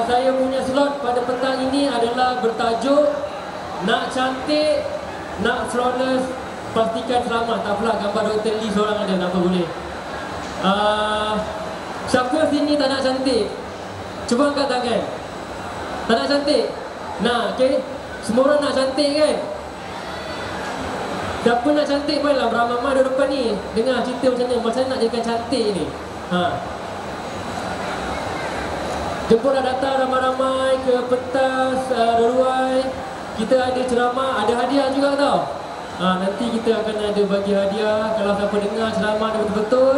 Saya punya slot pada petang ini adalah bertajuk nak cantik, nak flawless, pastikan selamat. Tak apalah, gambar Dr. Lee seorang ada, apa boleh. Siapa sini tak nak cantik? Cuba angkat tangan. Tak nak cantik? Nah, okey. Semua orang nak cantik kan? Siapa nak cantik baiklah, beramai-ramai di depan ni. Dengar cerita macam mana, macam mana nak jadikan cantik ni. Jemputlah datang ramai-ramai ke pentas Ruai. Kita ada ceramah, ada hadiah juga tau. Nanti kita akan ada bagi hadiah. Kalau siapa dengar ceramah betul-betul,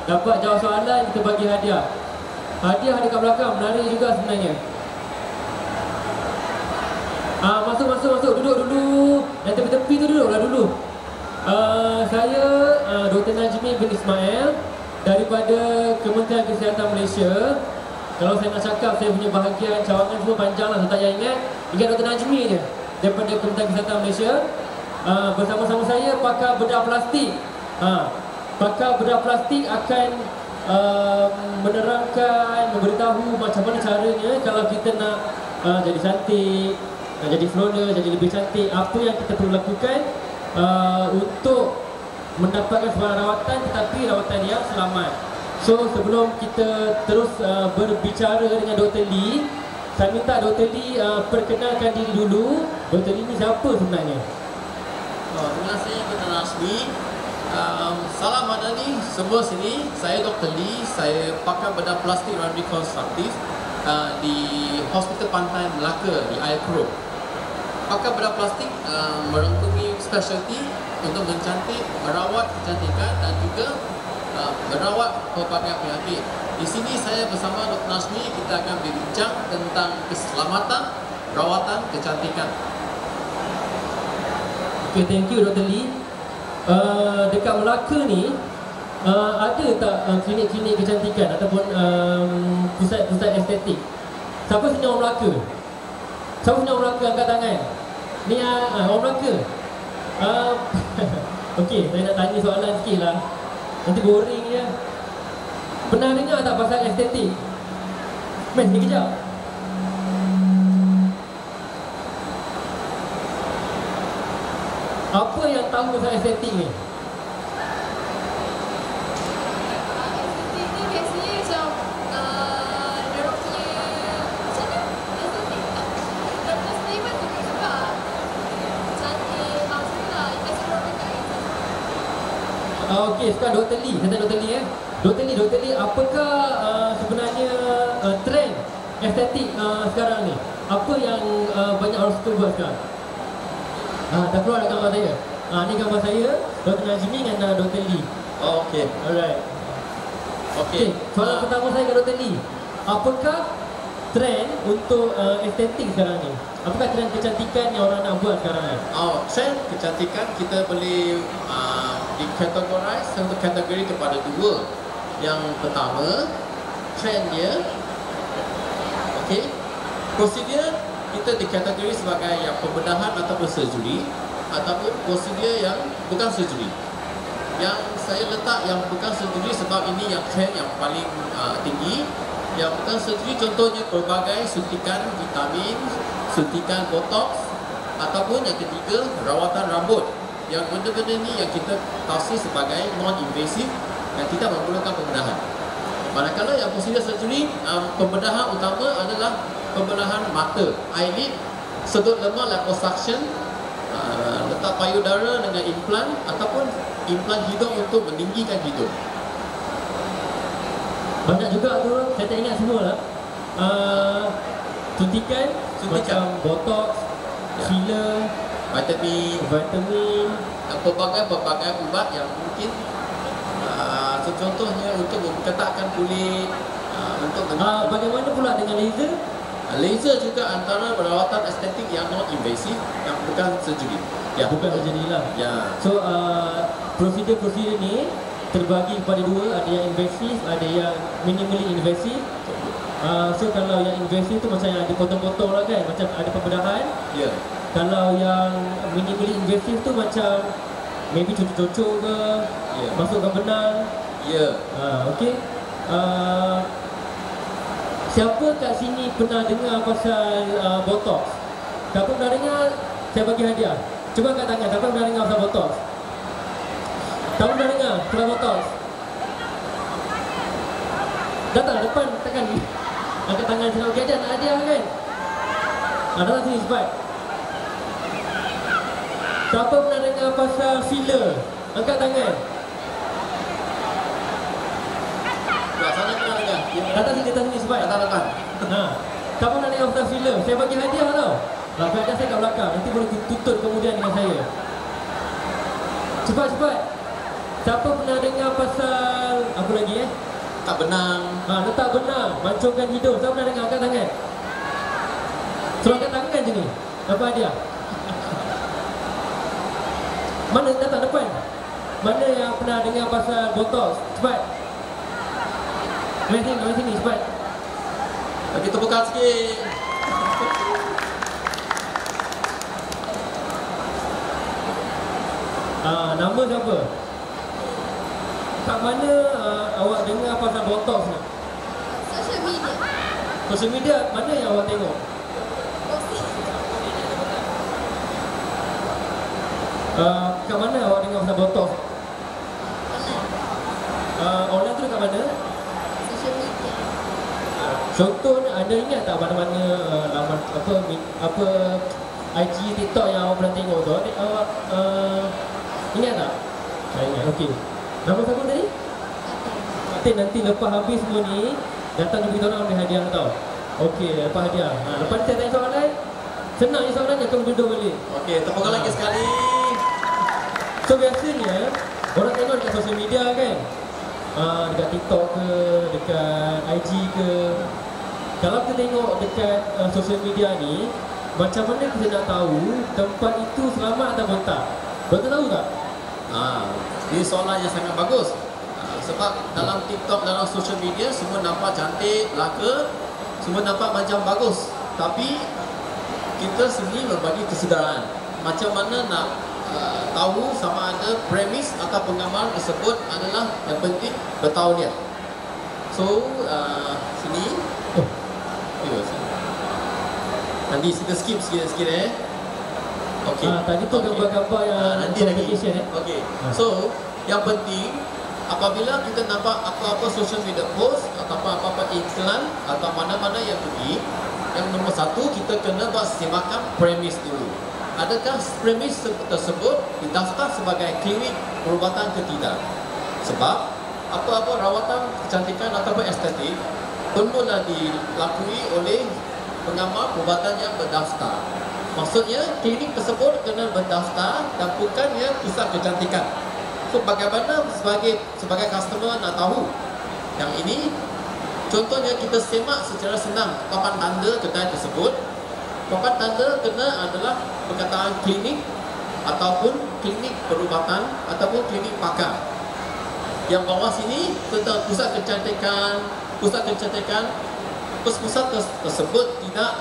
dapat jawab soalan, kita bagi hadiah. Hadiah ada kat belakang, menarik juga sebenarnya. Masuk, duduk dulu. Yang tepi-tepi tu duduklah dulu. Saya Dr. Najmi bin Ismail daripada Kementerian Kesihatan Malaysia. Kalau saya nak cakap, saya punya bahagian cawangan semua panjang lah, saya tak payah ingat. Ingat Dr. Najmi je, daripada Kementerian Kesihatan Malaysia. Bersama-sama saya pakar bedah plastik. Pakar bedah plastik akan menerangkan, memberitahu macam mana caranya kalau kita nak jadi cantik, nak jadi flawless, jadi lebih cantik. Apa yang kita perlu lakukan untuk mendapatkan sebuah rawatan, tetapi rawatan yang selamat. So sebelum kita terus berbicara dengan Dr. Lee, saya minta Dr. Lee perkenalkan diri dulu. Dr. Lee ni siapa sebenarnya? Terima kasih Dr. Najmi. Salam madani semua sini. Saya Dr. Lee. Saya pakar bedah plastik dan rekonstruktif di Hospital Pantai Melaka di Ayer Keroh. Pakar bedah plastik merangkumi specialty untuk mencantik, merawat kecantikan dan juga merawat pelbagai penyakit. Di sini saya bersama Dr. Najmi, kita akan berbincang tentang keselamatan, rawatan kecantikan. Okay, thank you Dr. Lee. Dekat Melaka ni ada tak klinik-klinik kecantikan ataupun pusat-pusat estetik? Siapa sini orang Melaka? Siapa sini orang Melaka? Angkat tangan. Ni orang Melaka. Okey, saya nak tanya soalan sikit lah. Nanti boring je. Pernah dengar tak pasal estetik? Main sini kejap. Apa yang tahu pasal estetik ni? Estetik ni biasanya macam diorang punya macam mana? Estetik tak? Lepas ni pun juga cantik, macam lah. Biasa diorang pakai. Okey, sekarang Dr. Lee. Saya tanya Dr. Lee Dr. Lee, apakah sebenarnya trend estetik sekarang ni? Apa yang banyak orang suka buat sekarang? Dah keluar dah gambar saya. Ni gambar saya, Dr. Najmi dengan Dr. Lee. Okey. Alright. Okey. Soalan pertama saya ke Dr. Lee. Apakah trend untuk estetik sekarang ni? Apakah trend kecantikan yang orang nak buat sekarang ni? Trend kecantikan kita boleh dikategorize untuk kategori kepada dua. Yang pertama, trendnya, okey, prosedur kita dikategori sebagai yang pembedahan ataupun surgery, ataupun prosedur yang bukan surgery. Yang saya letak yang bukan surgery sebab ini yang trend yang paling tinggi. Yang bukan surgery contohnya pelbagai suntikan vitamin, suntikan botox, ataupun yang ketiga rawatan rambut. Yang benda-benda ni yang kita tausiah sebagai non-invasive yang tidak memerlukan pembedahan. Manakala yang prosedur surgery, pembedahan utama adalah pembedahan mata, eyelid, sedut lemah liposuction, letak payudara dengan implan ataupun implan hidung untuk meninggikan hidung. Banyak juga tu, saya tak ingat semua lah. Suntikan macam botox, filler, vitamin, dan pelbagai ubat yang mungkin contohnya untuk mengetatkan kulit, untuk bagaimana pula dengan laser? Laser juga antara perawatan estetik yang non-invasive, yang bukan surgery. Ya, bukan surgery lah. Ya. So, prosedur-prosedur ni terbagi kepada dua, ada yang invasive, ada yang minimally invasive. So, kalau yang invasive tu macam yang ada potong-potong lah kan, macam ada pembedahan. Ya. Kalau yang minimally invasive tu macam maybe cucuk-cucuk ke, masukkan benang. Ya. Okey. Siapa kat sini pernah dengar pasal Botox? Siapa pernah dengar? Saya bagi hadiah. Cuba angkat tangan, siapa pernah dengar pasal Botox? Siapa pernah dengar pasal Botox? Datang depan, tekan. Angkat tangan sini. Okey, ada nak hadiah kan? Datang sini cepat. Siapa pernah dengar pasal filler? Angkat tangan. Belah sana pernah dengar? Datang sini cepat. Datang. Siapa pernah dengar pasal filler? Saya bagi hadiah tau. Hadiah saya kat belakang. Nanti boleh tuntut kemudian dengan saya. Cepat. Siapa pernah dengar pasal apa lagi Tak benang. letak benang, mancungkan hidung. Siapa pernah dengar? Angkat tangan. Suruh angkat tangan je ni. Dapat hadiah. Mana datang depan? Mana yang pernah dengar pasal Botox? Cepat. Mari sini, cepat. Bagi tepukan sikit. Nama siapa? Kat mana awak dengar pasal Botox ni? Social media. Social media mana yang awak tengok? Kat mana awak dengar pasal Botox? Online tu dekat mana? Social media. Contoh anda ingat tak mana-mana laman apa IG, TikTok yang awak pernah tengok tu? Awak ingat tak? Saya ingat. Okey. Nama siapa tadi? Fatin. Nanti lepas habis semua ni datang dia beritahu nak ambil hadiah tau. Okey, lepas hadiah. Lepas ni saya tanya soalan. Senang je soalannya, kamu duduk balik. Okey, tepukan lagi sekali. So biasanya orang tengok dekat social media kan, dekat TikTok ke, dekat IG ke. Kalau kita tengok dekat social media ni, macam mana kita nak tahu tempat itu selamat atau tak? Betul tahu tak? Ini soalan yang sangat bagus. Sebab dalam TikTok, dalam social media semua nampak cantik, laka, semua nampak macam bagus. Tapi kita sendiri berbagi kesedaran macam mana nak tahu sama ada premis atau pengamalan tersebut adalah yang penting bertahu dia. So sini nanti kita skip sikit okey. Tadi tu gambar-gambar yang nanti lagi. Okey. So yang penting apabila kita nampak apa-apa social media post atau apa-apa iklan atau mana-mana yang pergi, yang nombor satu kita kena buat semakan premis dulu. Adakah premis tersebut didaftar sebagai klinik perubatan ke tidak? Sebab apa-apa rawatan kecantikan ataupun estetik perlulah dilakui oleh pengamal perubatan yang berdaftar. Maksudnya klinik tersebut kena berdaftar dan bukannya pusat kecantikan. So bagaimana sebagai customer nak tahu yang ini? Contohnya kita semak secara senang papan tanda kedai tersebut. Papan tanda kena adalah perkataan klinik ataupun klinik perubatan ataupun klinik pakar. Yang bawah sini tentang pusat kecantikan. Pusat tersebut tidak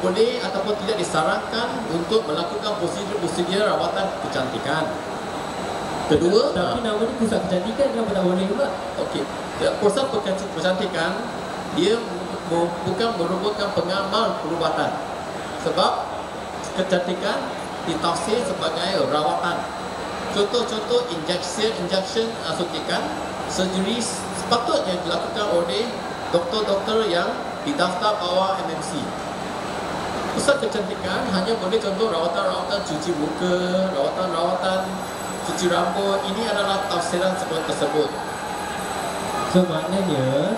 boleh ataupun tidak disarankan untuk melakukan prosedur rawatan kecantikan. Kedua, tapi nama ni pusat kecantikan, kenapa tak boleh juga? okey. Pusat kecantikan dia bukan merupakan pengamal perubatan. Sebab kecantikan ditafsir sebagai rawatan. Contoh-contoh injection suntikan, surgery sepatutnya dilakukan oleh doktor-doktor yang didaftar bawah MMC. Pusat kecantikan hanya boleh contoh rawatan-rawatan cuci muka, rawatan-rawatan cuci rambut. Ini adalah tafsiran tersebut. So maknanya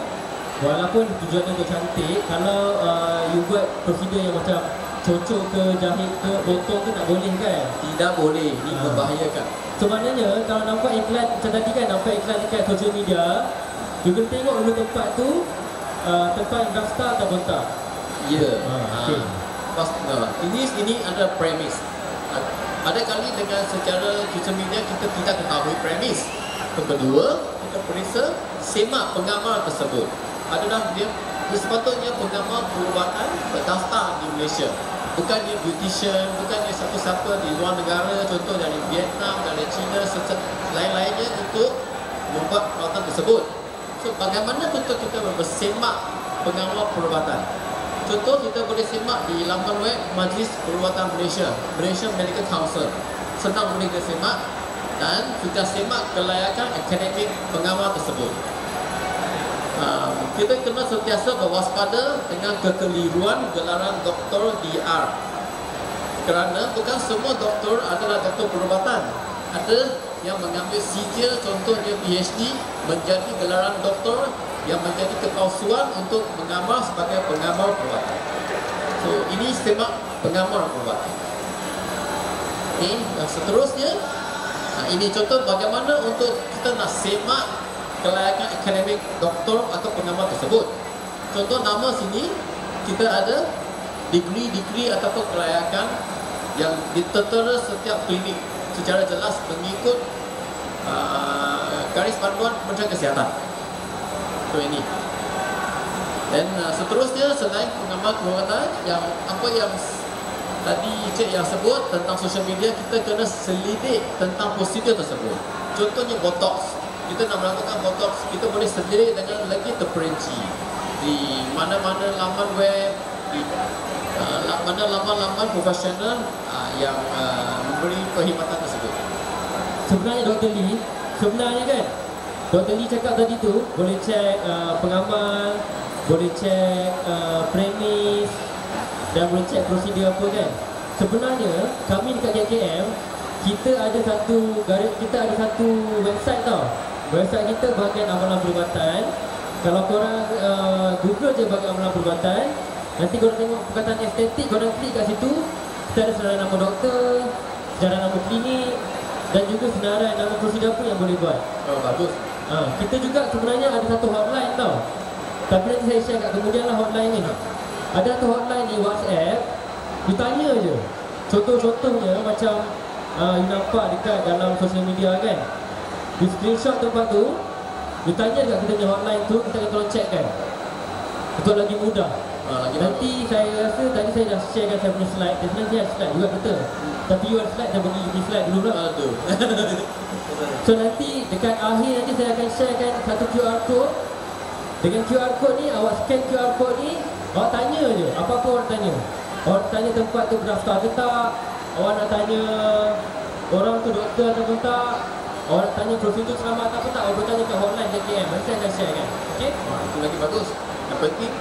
walaupun tujuannya untuk cantik, kalau you buat prosedur yang macam cocok ke, jahit ke, potong ke, tak boleh kan? Tidak boleh, ini membahayakan. So maknanya kalau nampak iklan, macam tadi kan nampak iklan dekat social media, you kena tengok dulu tempat tu tempat daftar atau tak. Ya. Okay. Ini adalah premis. Ada kali dengan secara social media kita tidak ketahui premis. Kedua, kita periksa semak pengamal tersebut. Adalah dia sepatutnya pengamal perubatan berdaftar di Malaysia. Bukannya beautician, bukannya siapa-siapa di luar negara, contoh dari Vietnam, dari China, lain-lainnya untuk membuat perawatan tersebut. So bagaimana betul kita bersemak pengawal perubatan. Contoh kita boleh simak di laman web Majlis Perubatan Malaysia, Malaysia Medical Council. Senang boleh kita simak dan sudah simak kelayakan akademik pengawal tersebut. Kita kena sentiasa berwaspada dengan kekeliruan gelaran Doktor DR. Kerana bukan semua doktor adalah doktor perubatan. Ada yang mengambil sijil, contohnya PhD, menjadi gelaran doktor yang menjadi kepalsuan untuk mengamal sebagai pengamal perubatan. So, ini semak pengamal perubatan. Okay, dan seterusnya, ini contoh bagaimana untuk kita nak semak kelayakan akademik doktor atau pengamal tersebut. Contoh nama sini, kita ada degree ataupun kelayakan yang ditertera setiap klinik secara jelas mengikut garis panduan Kementerian Kesihatan. So ini. Dan seterusnya, selain pengamal perubatan, yang apa yang tadi Cik yang sebut tentang social media, kita kena selidik tentang prosedur tersebut. Contohnya botox. Kita nak melakukan botox, kita boleh selidik dengan lagi terperinci di mana-mana laman web, di mana laman-laman profesional yang memberi perkhidmatan tersebut. Sebenarnya Dr. Lee, sebenarnya kan Dr. Lee cakap tadi tu boleh cek pengamal, boleh cek premis dan boleh cek prosedur apa kan. Sebenarnya kami dekat JKM kita ada satu website tau. Website kita bahagian amalan perubatan. Kalau korang Google je bahagian amalan perubatan, nanti korang tengok perkataan estetik, korang klik kat situ. Kita ada senarai nama doktor, senarai nama klinik dan juga senarai nama prosedur apa yang boleh buat. Oh, bagus. Kita juga sebenarnya ada satu hotline tau. Tapi nanti saya share kat kemudian lah hotline ni. Ada satu hotline di WhatsApp. Ditanya je. Contoh-contohnya macam you nampak dekat dalam sosial media kan. Di screenshot tempat tu, ditanya kat kita punya hotline tu, kita akan tolong check kan. Betul lagi mudah. Nanti saya rasa tadi saya dah sharekan saya punya slide. Sebenarnya saya ada slide juga betul. Tapi you ada slide, saya bagi slide dulu lah. So nanti dekat akhir nanti saya akan sharekan satu QR code. Dengan QR code ni, awak scan QR code ni, awak tanya je, apa-apa awak tanya. Awak tanya tempat tu berdaftar ke tak, awak nak tanya orang tu doktor atau tak, awak nak tanya prosedur selamat atau tak, awak bertanya ke hotline JKM. Nanti saya akan share kan. Okay? Itu lagi bagus. Yang penting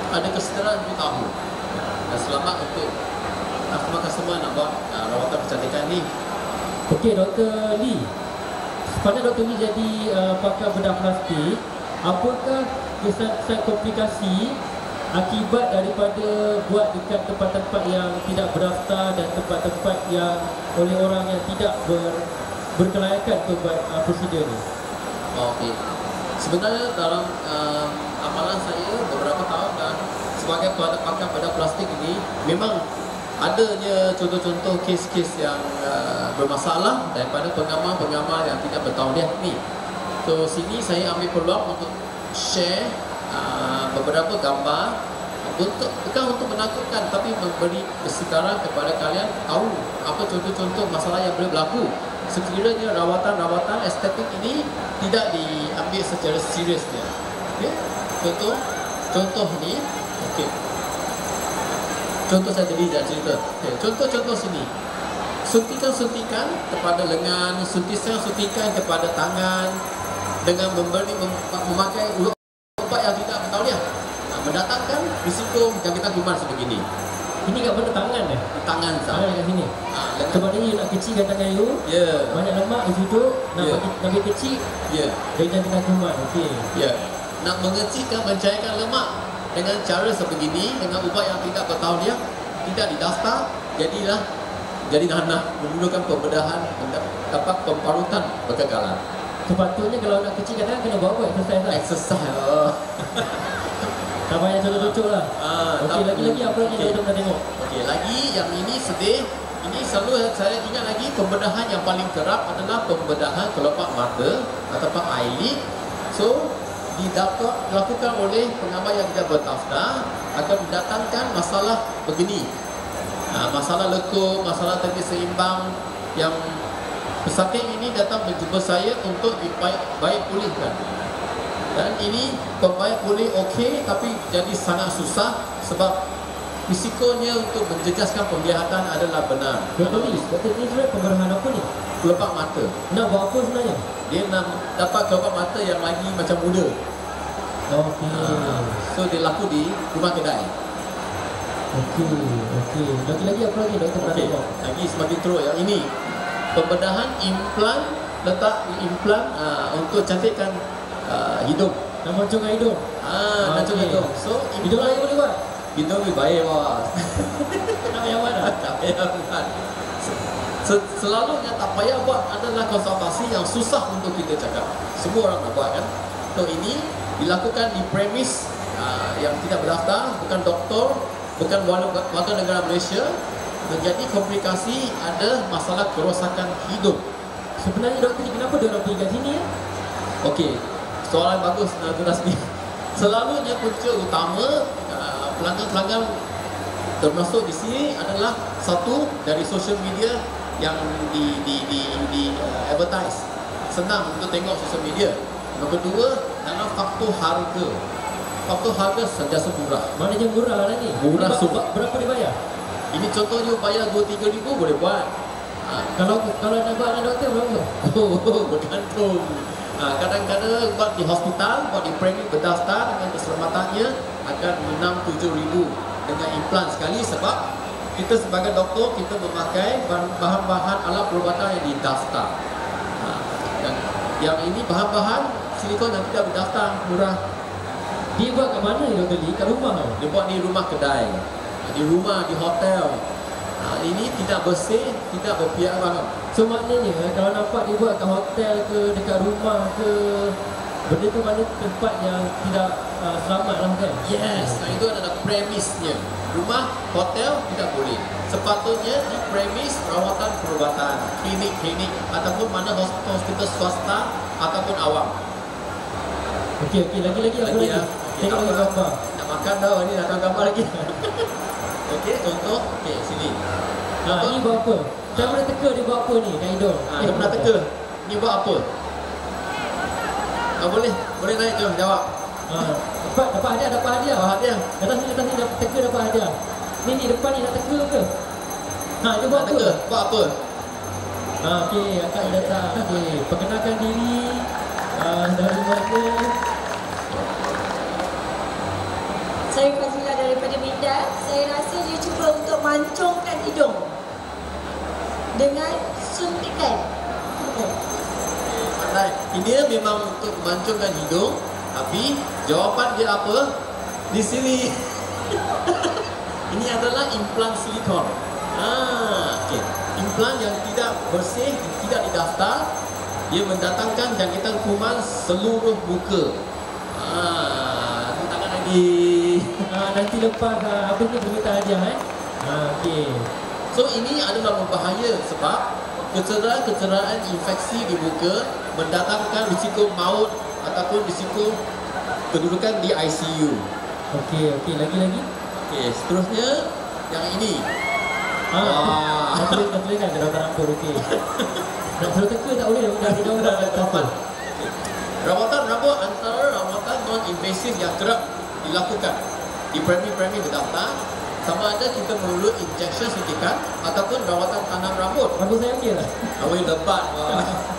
ada kesedaran untuk tahu. Dan selamat untuk customer-customer nak buat rawatan kecantikan ni. Okey, Dr. Lee. Pada Dr. Lee jadi pakar bedah plastik, apakah kesan-kesan komplikasi akibat daripada buat dekat tempat-tempat yang tidak berdaftar dan tempat-tempat yang oleh orang yang tidak berkelayakan untuk buat prosedur ni? Okey. Sebenarnya dalam amalan saya beberapa tahun dan sebagai pakar bedah plastik ini, memang adanya contoh-contoh kes-kes yang bermasalah daripada pengamal-pengamal yang tidak bertauliah ni. So sini saya ambil peluang untuk share beberapa gambar bukan untuk menakutkan, tapi memberi kesedaran kepada kalian tahu apa contoh-contoh masalah yang boleh berlaku sekiranya rawatan-rawatan estetik ini tidak diambil secara seriusnya. Okay? Contoh ni, okay. Contoh saya tadi dah cerita. Okay. Contoh-contoh sini, suntikan-suntikan kepada lengan, suntikan kepada tangan dengan memakai ubat yang tidak bertauliah, mendatangkan risiko jangkitan kuman sebegini. Ini kat mana tangan eh? Tangan Tangan kat sini. Sebabnya you nak kecilkan tangan you, banyak lemak di situ, nak bagi kecil, dari jangkitan kuman. Okey. Nak mengecilkan, mencairkan lemak dengan cara sebegini, dengan ubat yang tidak bertauliah, tidak didaftar, jadi nanah memerlukan pembedahan, dapat pemparutan berkekalan. Sepatutnya kalau nak kecilkan tangan kena buat exercise lah. Exercise. Tak payah contoh-contoh lah. Okey, lagi-lagi apa lagi kita nak tengok? Okey, lagi yang ini sedih. Ini selalu saya ingat lagi, pembedahan yang paling kerap adalah pembedahan kelopak mata ataupun eyelid. So, dilakukan oleh pengamal yang tidak berdaftar akan mendatangkan masalah begini. Masalah lekuk, masalah tadi seimbang yang pesakit ini datang menjumpa saya untuk baik pulihkan. Dan ini pembaik boleh okey tapi jadi sangat susah sebab risikonya untuk menjejaskan penglihatan adalah benar. Doktor ni sebenarnya pemerahan apa ni? Kelopak mata. Nak buat apa sebenarnya? Dia nak dapat kelopak mata yang lagi macam muda. Okey. So dia laku di rumah kedai. Okey. Lagi-lagi apa lagi doktor pernah Okey. tengok? Lagi semakin teruk yang ini. Pembedahan implan, letak implan untuk cantikkan hidung. Nak mancungkan hidung? Macam Okey. itu. So Hidung lain boleh buat? hidung lebih baik bos. Nak payah buat dah? Tak payah buat. Selalunya tak payah buat adalah konsultasi yang susah untuk kita cakap. Semua orang nak buat kan. So ini dilakukan di premis yang tidak berdaftar, bukan doktor, bukan warga negara Malaysia. Menjadi komplikasi ada masalah kerosakan hidung. Sebenarnya doktor ni kenapa dia orang pergi kat sini ya? Okey, soalan bagus Tuan Rasmi. Selalunya punca utama pelanggan-pelanggan termasuk di sini adalah satu dari social media yang di advertise. Senang untuk tengok social media. Yang kedua dalam faktor harga. Faktor harga sentiasa murah. Maknanya murah lah ni. Murah Berapa dia bayar? Ini contohnya bayar 2-3 ribu boleh buat. Kalau nak buat dengan doktor berapa? Bergantung. Kadang-kadang buat di hospital, buat di premis berdaftar dengan keselamatannya akan 6-7 ribu dengan implan sekali sebab kita sebagai doktor kita memakai bahan-bahan alat perubatan yang didaftar. Dan yang ini bahan-bahan silikon yang tidak berdaftar murah. Dia buat kat mana ni doktor Lee? Kat rumah ke? Dia buat di rumah kedai, di rumah, di hotel. Ini tidak bersih, tidak berpihak faham. So maknanya kalau nampak dia buat kat hotel ke, dekat rumah ke, benda tu mana tempat yang tidak selamat lah kan? Yes, itu adalah premisnya. Rumah, hotel tidak boleh. Sepatutnya di premis rawatan perubatan, klinik-klinik ataupun mana hospital swasta ataupun awam. Okey, lagi-lagi apa lagi? ya. Tengok lagi gambar. Nak makan dah, ini nak tengok gambar lagi. Okey, contoh. Okey, sini. Ini buat apa? Saya pernah teka dia buat apa ni kat hidung? Dia pernah teka. Ni buat apa? Boleh naik jom jawab. Dapat hadiah. Dapat hadiah. Datang sini dapat teka dapat hadiah. Ni depan ni nak teka ke? Dia buat Nak apa? teka. Buat apa? Okey, akak datang. Okey, perkenalkan diri. Dari mana? Saya Fazila daripada Minda. Saya rasa dia cuba untuk mancungkan hidung dengan suntikan. Pandai. Ini memang untuk memancungkan hidung, tapi jawapan dia apa? Di sini. Ini adalah implan silikon. Okey. Implan yang tidak bersih, tidak didaftar, dia mendatangkan jangkitan kuman seluruh muka. Takkan lagi. Nanti lepas habis ni permintaan hadiah okey. So ini adalah berbahaya sebab kecederaan infeksi di muka mendatangkan risiko maut ataupun risiko kedudukan di ICU. Okey, lagi-lagi. Okey, seterusnya yang ini. Tak boleh kan rawatan rambut okey. Nak suruh teka tak boleh dah ada gambar dah apa. Rawatan rambut antara rawatan non-invasif yang kerap dilakukan di premis-premis berdaftar, sama ada kita memerlukan injection suntikan ataupun rawatan tanam rambut. Rambut saya ambil lah. Rambut lebat.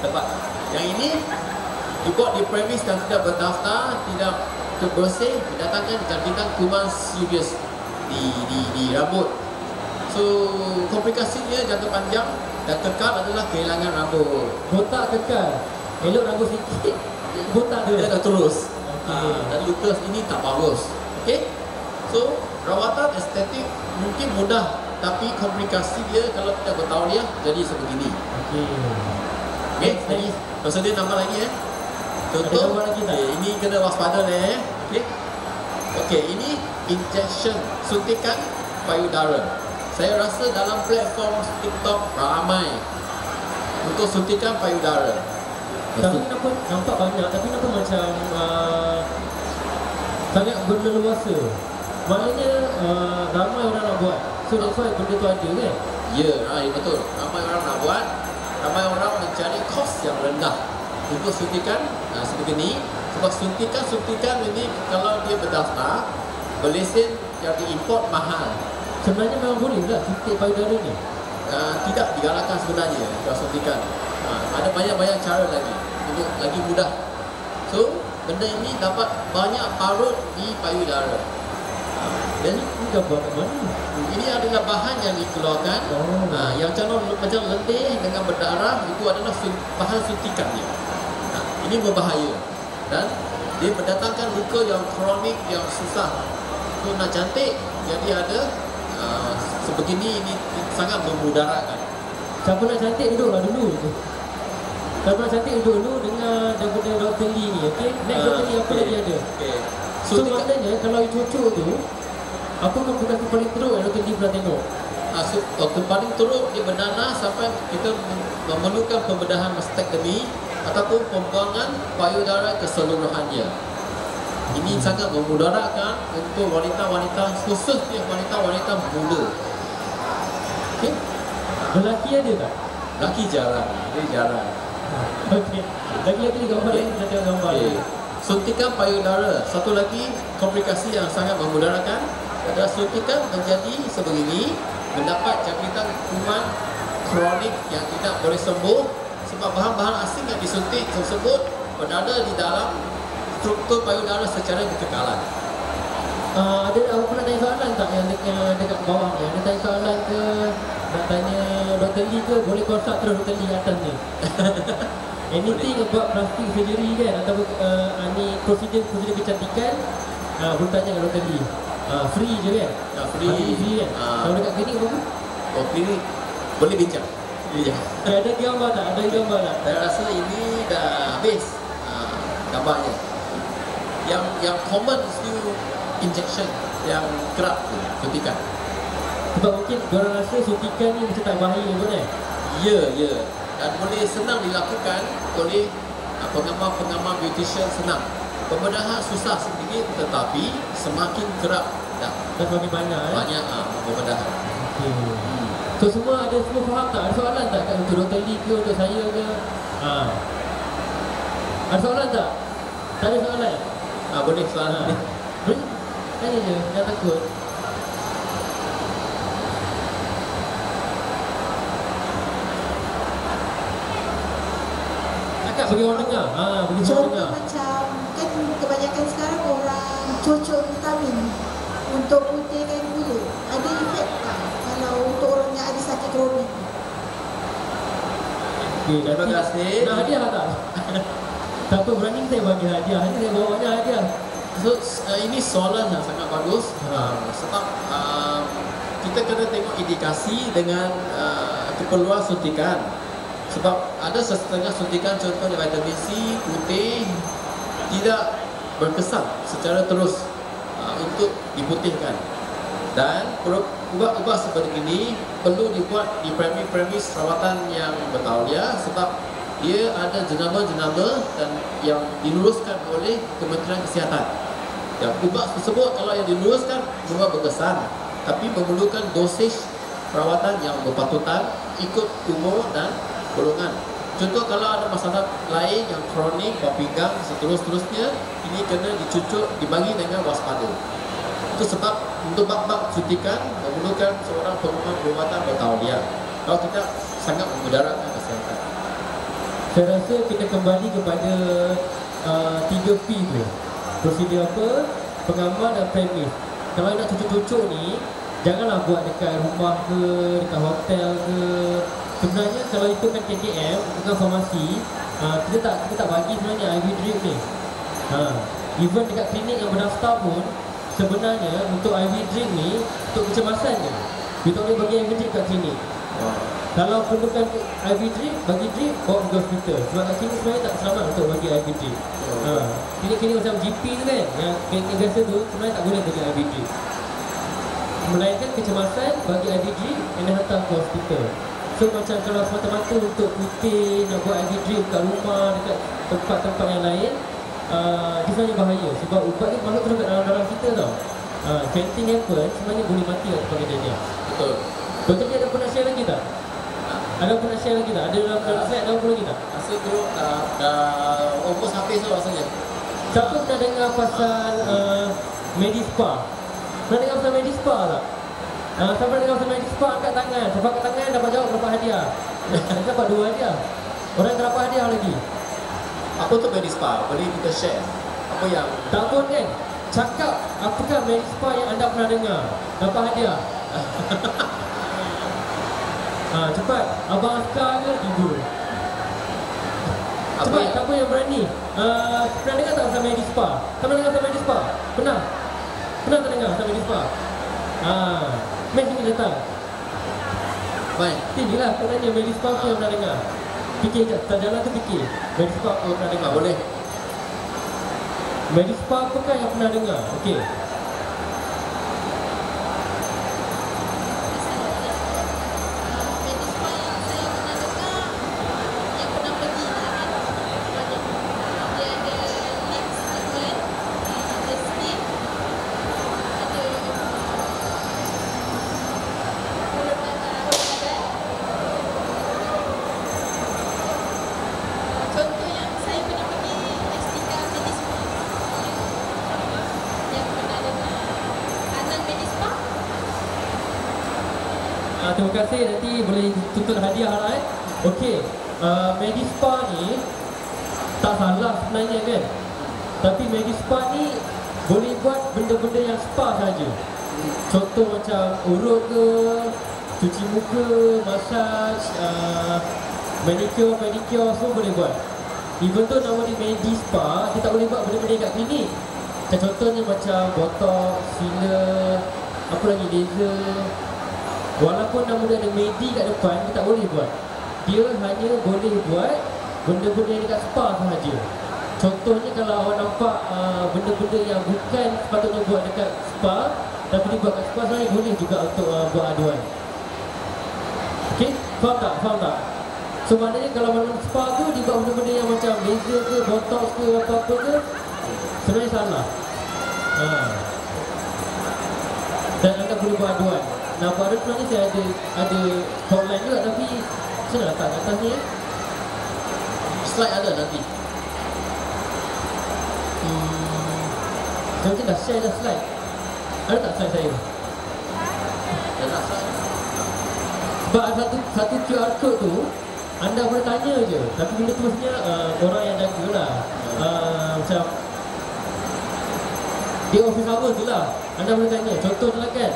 Lebat. Yang ini dibuat di premis yang tidak berdaftar, tidak terbersih, mendatangkan jangkitan kuman serius di rambut. So komplikasinya jangka panjang dan kekal adalah kehilangan rambut. Botak kekal. Elok rambut sikit. Botak Dia dia. dah terus. Okey. Dan lukas ini tak bagus. Okey. So rawatan estetik mungkin mudah, tapi komplikasi dia kalau tidak bertauliah jadi sebegini. Okey. Okey. Lagi pasal dia nambah lagi Contoh. Ada gambar lagi tak? Okay, ini kena waspada Okey. Okey, ini injection suntikan payudara. Saya rasa dalam platform TikTok ramai untuk suntikan payudara. Tapi kenapa nampak banyak, tapi kenapa macam sangat berleluasa. Maknanya ramai orang nak buat. So that's why benda tu ada kan? Ya, betul. Ramai orang nak buat. Ramai orang mencari kos yang rendah untuk suntikan seperti ini. Sebab suntikan ini kalau dia berdaftar, berlesen yang diimport mahal. Sebenarnya memang boleh lah suntik payudara ni. Tidak digalakkan sebenarnya kalau suntikan. Ada banyak-banyak cara lagi untuk lagi mudah. So, benda ini dapat banyak parut di payudara. Jadi ni gambar kat mana? Ini adalah bahan yang dikeluarkan. Yang macam lendir dengan berdarah, itu adalah bahan suntikannya. Ini berbahaya dan dia mendatangkan luka yang kronik, yang susah. So nak cantik, jadi ada sebegini, ini sangat memudaratkan. Siapa nak cantik duduklah dulu tu. Siapa nak cantik duduk dulu dengan daripada Dr. Lee ni, okey? Next Dr. Lee apa lagi ada? Okay. So maknanya kalau you cucuk tu, apa komplikasi paling teruk yang Dr. Lee pernah tengok? Paling teruk dia bernanah sampai kita memerlukan pembedahan mastektomi ataupun pembuangan payudara keseluruhannya. Ini sangat memudaratkan untuk wanita-wanita, khususnya wanita-wanita muda. Okey. Lelaki ada tak? Lelaki jarang, dia jarang. Okey. Lagi-lagi gambar ni, kita tengok gambar ni. Suntikan payudara. Satu lagi komplikasi yang sangat memudaratkan adalah suntikan menjadi sebegini, mendapat jangkitan kuman kronik yang tidak boleh sembuh sebab bahan-bahan asing yang disuntik tersebut berada di dalam struktur payudara secara kekekalan. Ada aku nak tanya soalan tak yang dekat bawah ni? Ada tanya soalan ke? Nak tanya Dr. Lee ke? Boleh kontak terus Dr. Lee atas ni. Anything about plastic surgery kan? Atau ni prosedur kecantikan, boleh tanya dengan Dr. Lee. Free je kan? Free kan? Kalau dekat klinik apa? Klinik boleh bincang. Ada gambar tak? Ada gambar tak? Saya rasa ini dah habis gambarnya. Yang common still injection, yang kerap tu, suntikan. Sebab mungkin diorang rasa suntikan ni macam tak bahaya pun kan? Ya. Dan boleh senang dilakukan oleh pengamal-pengamal beautician, senang. Pembedahan susah sedikit tetapi semakin kerap dah semakin banyak pembedahan. Okay. So semua faham tak? Ada soalan tak kat untuk Dr. Lee ke, untuk saya ke? Ada soalan tak? Tak ada soalan? Boleh soalan. Boleh? Tanya je, jangan takut. Cakap bagi orang dengar. Bagi orang dengar. Macam kan kebanyakan sekarang orang cocok vitamin untuk putihkan kulit. Ada efek tak kalau untuk orang yang ada sakit kronik? Okay, terima kasih. Nak hadiah tak? Tak apa, berani saya bagi hadiah. Ini saya bawanya hadiah. So, ini soalan yang sangat bagus. Sebab kita kena tengok indikasi dengan keperluan suntikan. Sebab ada setengah suntikan, contohnya vitamin C, putih, tidak berkesan secara terus untuk diputihkan. Dan ubat-ubat seperti ini perlu dibuat di premis rawatan yang bertauliah sebab dia ada jenama-jenama dan yang diluluskan oleh Kementerian Kesihatan. Dan ubat tersebut kalau yang diluluskan bukan berkesan, tapi memerlukan dosage perawatan yang berpatutan ikut umur dan golongan. Contoh kalau ada masalah lain yang kronik, bau pinggang, seterusnya, ini kena dicucuk, dibagi dengan waspada. Itu sebab untuk bab-bab suntikan memerlukan seorang pengumat perubatan bertauliah. Kalau tidak, sangat memudaratkan kesihatan. Saya rasa kita kembali kepada 3P tu. Prosedur apa? Pengamal dan premis. Kalau nak cucuk-cucuk ni, janganlah buat dekat rumah ke, dekat hotel ke. Sebenarnya kalau itu kan KKM, bukan farmasi, kita tak bagi sebenarnya IV drip ni. Even dekat klinik yang berdaftar pun, sebenarnya untuk IV drip ni untuk kecemasan je. Kita tak boleh bagi IV drip kat klinik. Kalau perlukan IV drip, bagi drip, bawa pergi hospital. Sebab kat klinik sebenarnya tak selamat untuk bagi IV drip. Klinik-klinik macam GP tu kan, yang klinik biasa tu sebenarnya tak boleh bagi IV drip. Melainkan kecemasan, bagi IV drip, and hantar ke hospital. So macam kalau semata-mata untuk putih, nak buat IV drip kat rumah, dekat tempat-tempat yang lain, dia sebenarnya bahaya. Sebab ubat ni masuk terus kat dalam darah kita tau. Fainting happen, sebenarnya boleh mati kat tempat kejadian. Betul. Betul dia ada pernah share lagi tak? Ada pernah share lagi tak? Ada dalam slide ada apa lagi tak? Rasa tu dah almost habis tu rasanya. Siapa pernah dengar pasal Medispa? Pernah dengar pasal Medispa tak? Siapa pernah dengar pasal Medispa? Angkat tangan. Siapa angkat tangan dapat jawab dapat hadiah. Saya dapat 2 hadiah. Orang yang tak dapat hadiah lagi. Apa tu Medispa? Boleh kita share. Apa yang Tak pun kan? Cakap apakah Medispa yang anda pernah dengar. Dapat hadiah. Cepat. Abang Askar ke Ibu? apa Cepat, yang siapa yang berani? Pernah dengar tak pasal Medispa? Pernah dengar pasal Medispa? Pernah? Pernah tak dengar pasal Medispa? Mes ni datang. baik. Tinggilah, aku tanya Medispa apa yang pernah dengar? Fikir je, tak jalan tu fikir. Medispa apa yang pernah dengar? Boleh. Medispa apakah yang pernah dengar? Okey. Medispa yang saya pernah dengar, yang pernah pergi kan, dia ada legs treatment, ada skin, ada urut badan. Contoh yang saya pernah pergi Estika Medispa, yang pernah dengar Anan Medispa. Terima kasih, nanti boleh tuntut hadiah lah Okey, Medispa ni tak salah sebenarnya kan. Tapi Medispa ni boleh buat benda-benda yang spa saja. Contoh macam urut ke, cuci muka, massage, manicure, pedicure, semua boleh buat. Even tu nama dia Medispa, dia tak boleh buat benda-benda kat klinik. Macam contohnya macam botox, filler, apa lagi, laser. Walaupun nama dia ada Medi kat depan, dia tak boleh buat. Dia hanya boleh buat benda-benda yang dekat spa sahaja. Contohnya kalau awak nampak benda-benda yang bukan sepatutnya buat dekat spa, tapi dia buat kat spa, sebenarnya boleh juga untuk buat aduan. Okey, faham tak? Faham tak? So maknanya kalau mana spa tu dia buat benda-benda yang macam laser ke, botox ke, apa-apa ke, sebenarnya salah. Dan anda boleh buat aduan. Nah, buat aduan sebenarnya saya ada hotline juga, tapi saya nak letak kat atas ni Slide ada nanti. Saya macam dah share dah slide. Ada tak slide saya? Dan tak slide. Sebab ada satu QR code tu, anda boleh tanya je. Tapi benda tu maksudnya orang yang jaga lah. Macam dia office hour je lah. Anda boleh tanya. Contohnya lah kan,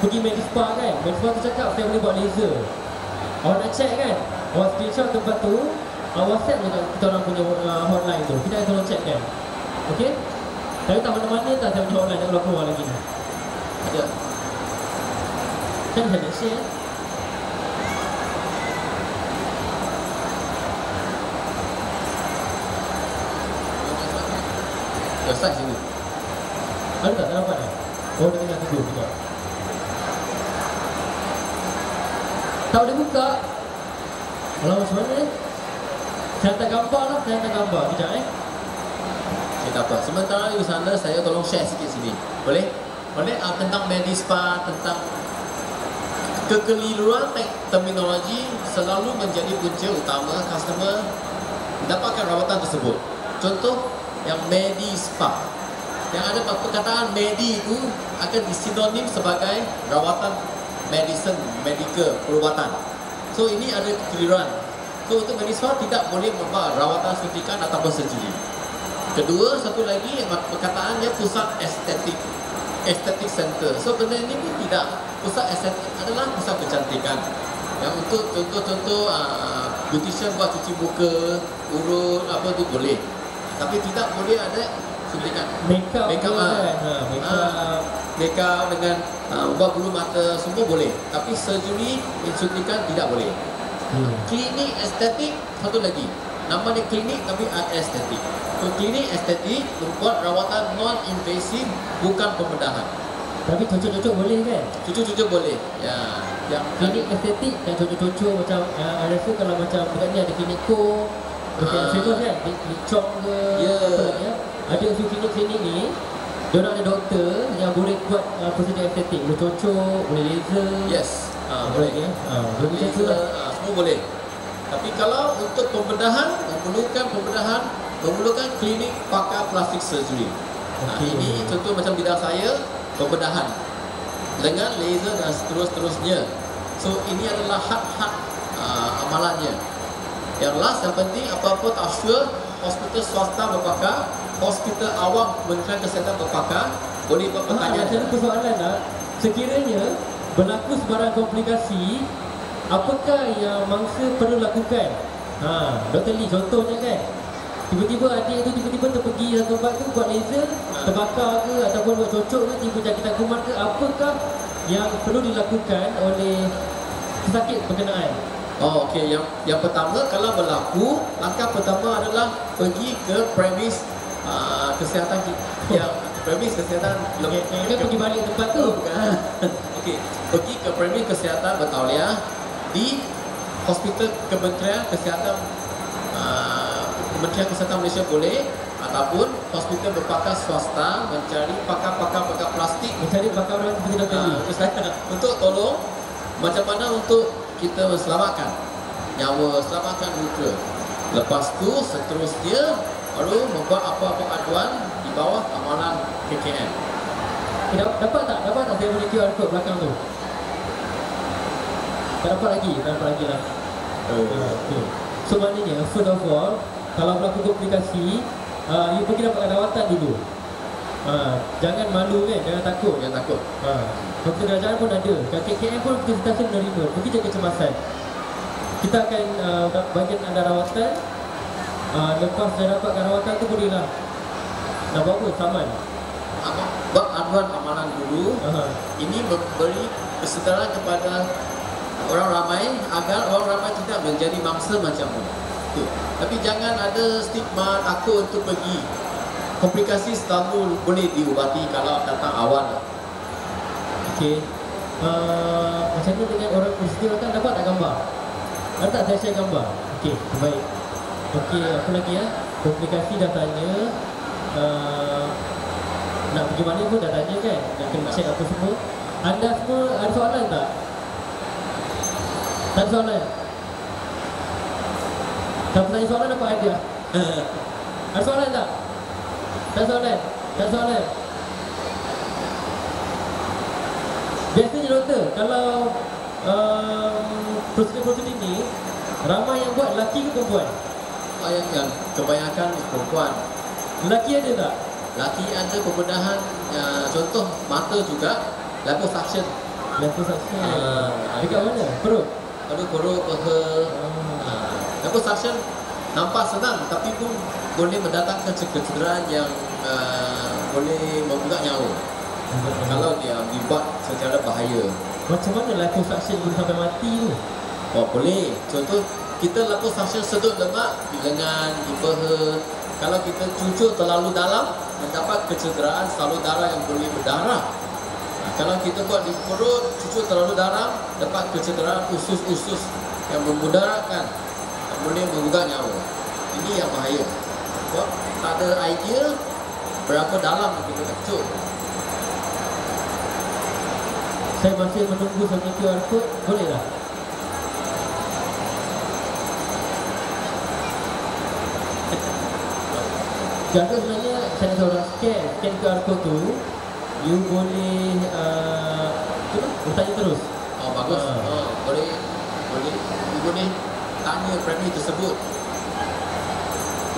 pergi Medispa kan, Medispa tu cakap saya boleh buat laser. Awak nak check kan, awak screenshot tempat tu, WhatsApp je kita orang punya hotline tu. Kita akan tolong check kan. Okey? Tapi tak mana-mana tak saya punya hotline, tak keluar lagi ni. Ada. Kan saya nak share. Slide sini. Ada tak? Tak dapat Oh, dia tengah tunggu juga. Tak boleh buka. Kalau macam mana Saya hantar gambar lah, saya hantar gambar. Sekejap Saya tak apa. Sementara di sana saya tolong share sikit sini. Boleh? Boleh tentang Medispa, tentang kekeliruan terminologi selalu menjadi punca utama customer mendapatkan rawatan tersebut. Contoh yang Medispa. Yang ada perkataan Medi itu akan disinonim sebagai rawatan medicine, medical, perubatan. So ini ada kekeliruan. So untuk Medispa tidak boleh membuat rawatan suntikan ataupun surgery. Kedua, satu lagi perkataannya pusat estetik, estetik center. So benda ini pun tidak. Pusat estetik adalah pusat kecantikan. Yang untuk contoh-contoh beautician buat cuci muka, urut apa tu boleh. Tapi tidak boleh ada suntikan. Makeup Makeup makeup dengan buat bulu mata semua boleh. Tapi surgery, suntikan tidak boleh. Klinik estetik satu lagi. Nama dia klinik tapi estetik. So, klinik estetik membuat rawatan non-invasif, bukan pembedahan. Tapi cocok-cocok boleh kan? Cucu-cucu boleh. Ya. Yang Klinik estetik dan cocok-cocok macam I rasa kalau macam dekat ni ada klinik ko, dekat famous kan? Klinik Chong ke, apa lagi ya? Ada usul klinik-klinik ni, diorang ada doktor yang boleh buat prosedur estetik. Boleh cocok, boleh laser. yes. Boleh ya? Boleh macam tu lah. Semua boleh. Tapi kalau untuk pembedahan, memerlukan pembedahan memerlukan klinik pakar plastik surgery. Okey. Ini contoh macam bidang saya, pembedahan dengan laser dan seterusnya. So ini adalah had-had amalannya. Yang last, yang penting, apa-apa tak sure, hospital swasta berpakar, hospital awam Kementerian Kesihatan berpakar, boleh buat pertanyaan. Macam persoalan tak, sekiranya berlaku sebarang komplikasi, apakah yang mangsa perlu lakukan? Dr. Lee contohnya kan, tiba-tiba adik tu tiba-tiba terpergi satu tempat tu buat laser, terbakar ke ataupun buat cocok ke, tiba jangkitan kuman ke, apakah yang perlu dilakukan oleh pesakit berkenaan? Oh, okey. Yang pertama, kalau berlaku, langkah pertama adalah pergi ke premis kesihatan yang premis kesihatan Kan pergi balik tempat tu. Okey, pergi ke premis kesihatan bertauliah di hospital Kementerian Kesihatan Kementerian Kesihatan Malaysia boleh, ataupun hospital berpakar swasta mencari pakar-pakar plastik, Mencari bakar orang seperti Dr. Lee. untuk tolong macam mana untuk kita selamatkan nyawa, selamatkan muka. Lepas tu seterusnya baru membuat apa-apa aduan di bawah amalan KKM. Dapat tak saya punya QR code belakang tu? Tak dapat lagi lah. Okay. So maknanya first of all, kalau berlaku komplikasi, you pergi dapatkan rawatan dulu. Jangan malu kan, jangan takut. Jangan takut. Doktor kerajaan pun ada, KKM pun kita sentiasa menerima. Pergi jaga kecemasan. Kita akan bagian anda rawatan. Lepas saya dapatkan rawatan tu bolehlah nak buat apa? Saman. Buat aduan amalan dulu. Ini memberi kesedaran kepada orang ramai agar orang ramai tidak menjadi mangsa macam itu. Tapi jangan ada stigma takut untuk pergi. Komplikasi selalu boleh diubati kalau datang awal. Okey. Macam ni dengan orang peristiwa kan, dapat tak gambar? Ada tak saya share gambar? Okey, baik. Okey, apa lagi ya? Komplikasi dah tanya. Nak pergi mana pun dah tanya kan? Nak kena check apa semua. Anda semua ada soalan tak? Tak ada soalan? Siapa tanya soalan dapat hadiah? Ada soalan tak? Tak ada soalan? Tak ada soalan? Biasanya doktor, kalau prosedur-prosedur ini, ramai yang buat lelaki ke perempuan? Yang kebanyakan perempuan. Lelaki ada tak? Lelaki ada pembedahan, contoh mata juga, liposuction. Liposuction. Dekat mana? Perut? Perut, peha. Liposuction nampak senang tapi pun boleh mendatangkan kecederaan yang boleh membuka nyawa. Kalau dia dibuat secara bahaya. Macam mana liposuction boleh sampai mati tu? Oh, boleh. Contoh, kita liposuction sedut lemak di lengan, di peha. Kalau kita cucuk terlalu dalam, mendapat kecederaan salur darah yang boleh berdarah. Kalau kita buat di perut, cucuk terlalu dalam, dapat kecederaan usus-usus yang memudaratkan, yang boleh menggugat nyawa. Ini yang bahaya. Sebab tak ada idea berapa dalam yang kita cucuk. Saya masih menunggu sampai QR code, boleh tak? Jadi sebenarnya saya nak orang scan QR code tu, you boleh bertanya terus. Oh, bagus. Boleh. You boleh tanya premi tersebut.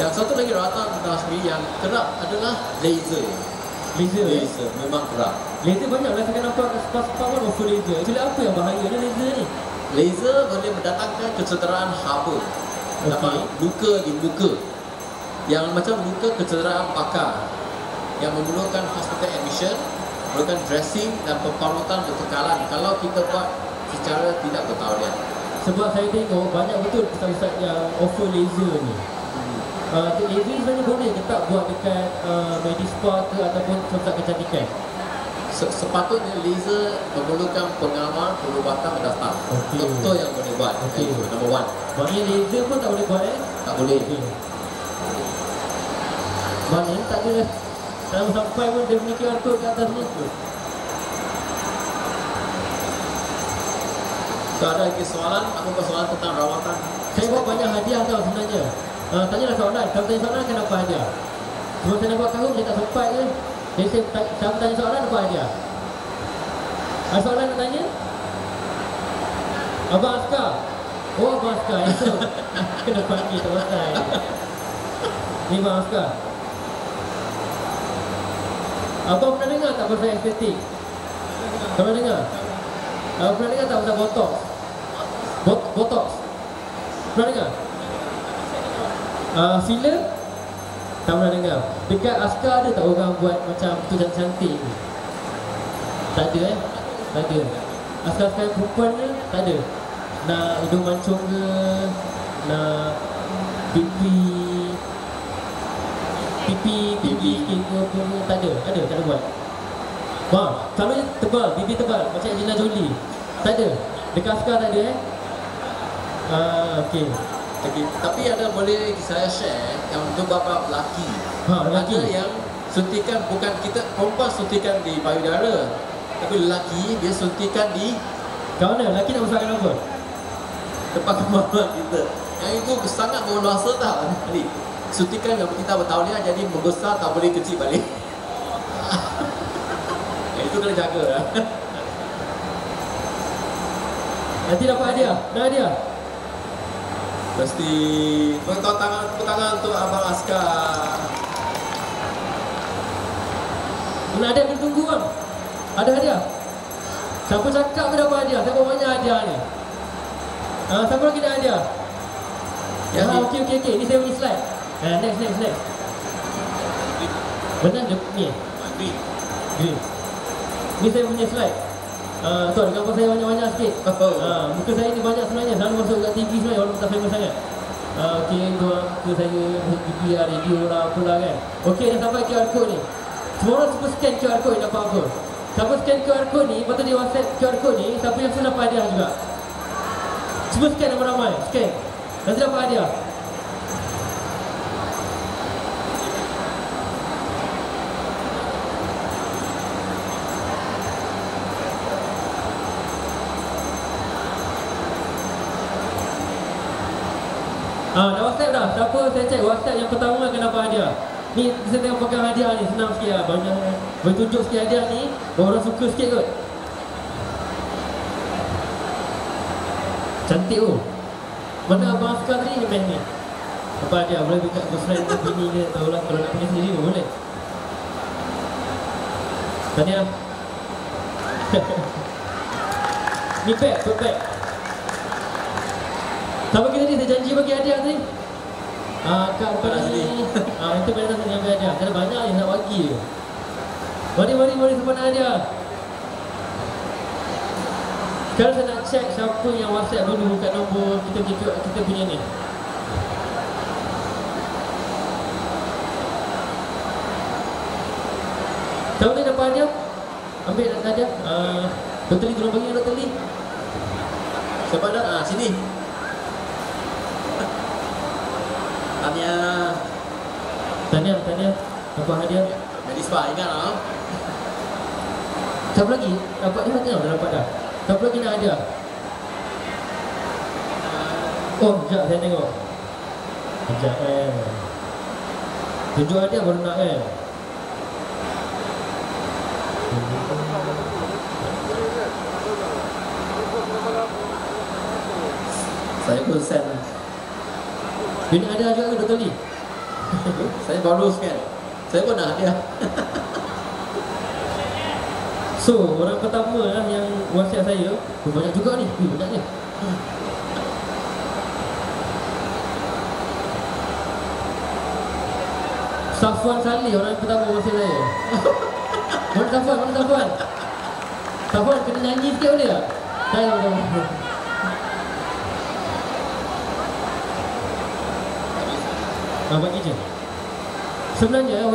Yang satu lagi rawatan tentang sendiri yang kerap adalah laser. Laser memang kerap. Laser banyak lah, saya nampak spa-spa pun offer laser. Actually apa yang bahaya ni laser ni? Laser boleh mendatangkan kecederaan haba. Dapat luka di muka. Yang macam luka kecederaan bakar yang memerlukan hospital admission, memerlukan dressing dan pembarutan bertekalan kalau kita buat secara tidak bertauliah. Sebab saya tengok banyak betul ustaz-ustaz yang offer laser ni. Laser sebenarnya boleh ke tak buat dekat Medispa ke ataupun tempat kecantikan? Sepatutnya laser memerlukan pengalaman perubatan mendaftar. Doktor yang boleh buat. Number one. Maknanya laser pun tak boleh buat Tak boleh. Maknanya tak ada kalau sampai pun dia punya QR code kat atas ni. So ada lagi soalan? Apa soalan tentang rawatan? Saya buat banyak hadiah tau sebenarnya. Tanyalah soalan. Kalau tanya soalan akan dapat hadiah. Cuma saya nak buat kahwin, saya tak sempat je. Jadi saya tanya soalan, dapat hadiah. Ada soalan nak tanya? Abang Askar. Oh, Abang Askar. Itu kena panggil tak pasal. Ni Abang Askar. Abang pernah dengar tak pasal estetik? Pernah dengar? Pernah dengar tak pasal botox? Botox? Pernah dengar? Filler? Tak pernah dengar. Dekat Askar ada tak orang buat macam tu cantik-cantik ni? Tak ada Tak ada. Askar-askar perempuan ni tak ada. Nak hidung mancung ke, nak pipi skin ke apa ke, tak ada buat. Kalau tebal, bibir tebal macam Angelina Jolie, tak ada. Dekat Askar tak ada okey. Tapi ada boleh saya share yang untuk bab lelaki. Lelaki. Ada yang suntikan bukan kita perempuan suntikan di payudara, tapi lelaki dia suntikan di kat mana? Lelaki nak besarkan apa? tempat kemaluan kita. Yang itu sangat berluasa tau. Jadi suntikan yang kita bertauliah jadi membesar tak boleh kecil balik. Itu kena jaga lah. Nanti dapat hadiah. Nak hadiah? Mesti tepuk tangan untuk Abang Askar. Nak hadiah kena tunggu bang. Ada hadiah? Siapa cakap pun dapat hadiah? Siapa banyak hadiah ni? Siapa lagi nak hadiah? Okey. Ni saya punya slide. Next. Benar dia ni? Green. Ni saya punya slide. Tu ada gambar saya banyak-banyak sikit. Muka saya ni banyak sebenarnya. Selalu masuk kat TV sebenarnya walaupun tak famous sangat. Okey, muka saya masuk TV lah, radio lah, apalah kan. Okey, dah sampai QR code ni. Semua orang super scan QR code ni dapat apa? Siapa scan QR code ni, lepas tu dia WhatsApp QR code ni, siapa yang sudah dapat hadiah juga. Cuba scan ramai-ramai, scan. Nanti dapat hadiah. Dah WhatsApp dah. Siapa saya cek WhatsApp yang pertama akan dapat hadiah. Ni saya tengok pegang hadiah ni, senang sikit lah. Banyak boleh tunjuk sikit hadiah ni. Orang suka sikit kot. Cantik tu. Mana Abang Askar tadi ni main ni? Apa hadiah? Boleh dekat girlfriend ke bini ke, tahulah. Kalau nak punya sendiri pun boleh. Tahniah. Ni tote bag. Sama kita ni, saya janji bagi hadiah tadi. Kat depan sini. Itu pada sini yang bagi hadiah. Ada banyak yang nak bagi je. Mari siapa nak hadiah. Sekarang saya nak check siapa yang WhatsApp dulu kat nombor kita punya ni. Siapa ni dapat hadiah? Ambil hadiah. Dr. Lee, tolong bagi Dr. Lee. Siapa ada? Sini. Tahniah. Dapat hadiah. Medispa, ingat lah. Siapa lagi? Dapat ni hadiah dah dapat dah. Siapa lagi nak hadiah? Sekejap saya tengok. Sekejap tunjuk hadiah baru nak Saya pun send. Dia nak hadiah juga ke Dr. Lee? Saya baru scan. Saya pun nak hadiah. So, orang pertama lah yang WhatsApp saya. Banyak juga ni. Banyak ni. Safwan Salih, orang pertama WhatsApp saya. Mana Safwan? Safwan, kena nyanyi sikit boleh tak? Saya boleh. Bagi je. Sebenarnya